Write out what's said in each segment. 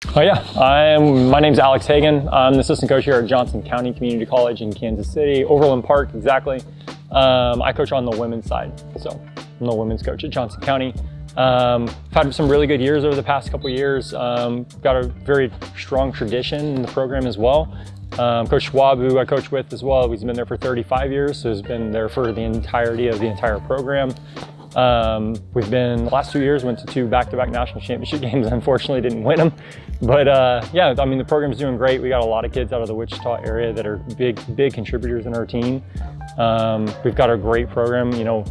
Oh yeah, my name's Alex Hagan. I'm the assistant coach here at Johnson County Community College in Kansas City, Overland Park exactly. I coach on the women's side, so I'm the women's coach at Johnson County. I've had some really good years over the past couple of years. Got a very strong tradition in the program as well. Coach Schwab, who I coach with as well, he's been there for 35 years, so he's been there for the entirety of the entire program. We've been, the last 2 years, went to 2 back-to-back national championship games. Unfortunately, didn't win them. But yeah, I mean, the program's doing great. We got a lot of kids out of the Wichita area that are big contributors in our team. We've got a great program, you know,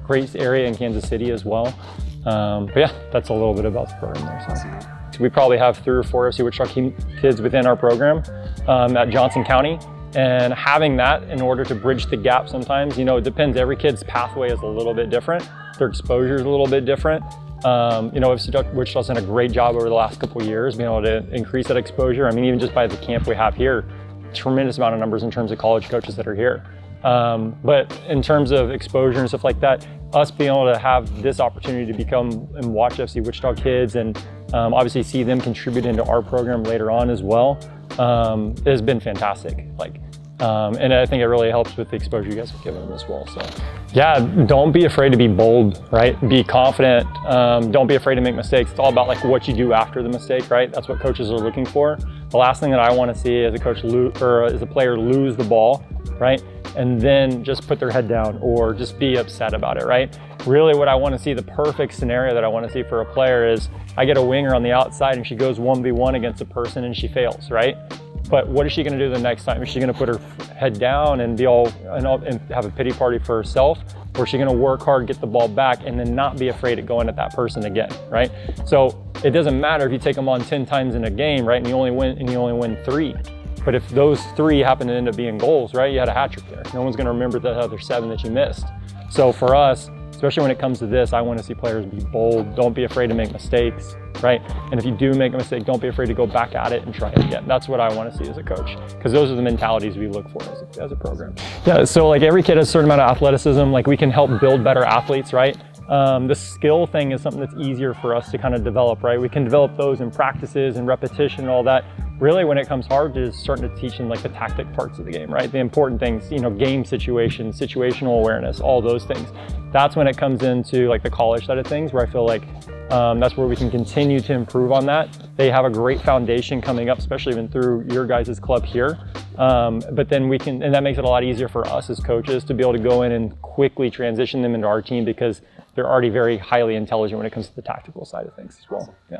great area in Kansas City as well. But yeah, that's a little bit about the program there. So we probably have 3 or 4 FC Wichita kids within our program at Johnson County. And having that in order to bridge the gap sometimes, you know, it depends. Every kid's pathway is a little bit different. Their exposure is a little bit different. You know, Wichita's done a great job over the last couple of years being able to increase that exposure. I mean, even just by the camp we have here, tremendous amount of numbers in terms of college coaches that are here. But in terms of exposure and stuff like that, us being able to have this opportunity to become and watch FC Wichita kids and obviously see them contribute into our program later on as well, has been fantastic. And I think it really helps with the exposure you guys have given them as well. So yeah, don't be afraid to be bold, right? Be confident. Don't be afraid to make mistakes. It's all about like what you do after the mistake, right? That's what coaches are looking for. The last thing that I want to see as a coach as a player lose the ball, right? And then just put their head down or just be upset about it, right? Really what I want to see, the perfect scenario that I want to see for a player is I get a winger on the outside and she goes 1v1 against a person and she fails, right? But what is she going to do the next time? Is she going to put her head down and be all and have a pity party for herself? Or is she going to work hard, get the ball back, and then not be afraid of going at that person again, right? So it doesn't matter if you take them on 10 times in a game, right? And you only win 3. But if those 3 happen to end up being goals, right? You had a hat trick there. No one's going to remember the other 7 that you missed. So for us, especially when it comes to this, I want to see players be bold. Don't be afraid to make mistakes, right? And if you do make a mistake, don't be afraid to go back at it and try it again. That's what I want to see as a coach, because those are the mentalities we look for as a program. Yeah, so like every kid has a certain amount of athleticism. Like we can help build better athletes, right? The skill thing is something that's easier for us to kind of develop, right? We can develop those in practices and repetition and all that. Really, when it comes hard, is starting to teach them like the tactic parts of the game, right? The important things, you know, game situations, situational awareness, all those things. That's when it comes into like the college side of things, where I feel like that's where we can continue to improve on that. They have a great foundation coming up, especially even through your guys' club here. But then we can, and that makes it a lot easier for us as coaches to be able to go in and quickly transition them into our team because they're already very highly intelligent when it comes to the tactical side of things as well. Yeah.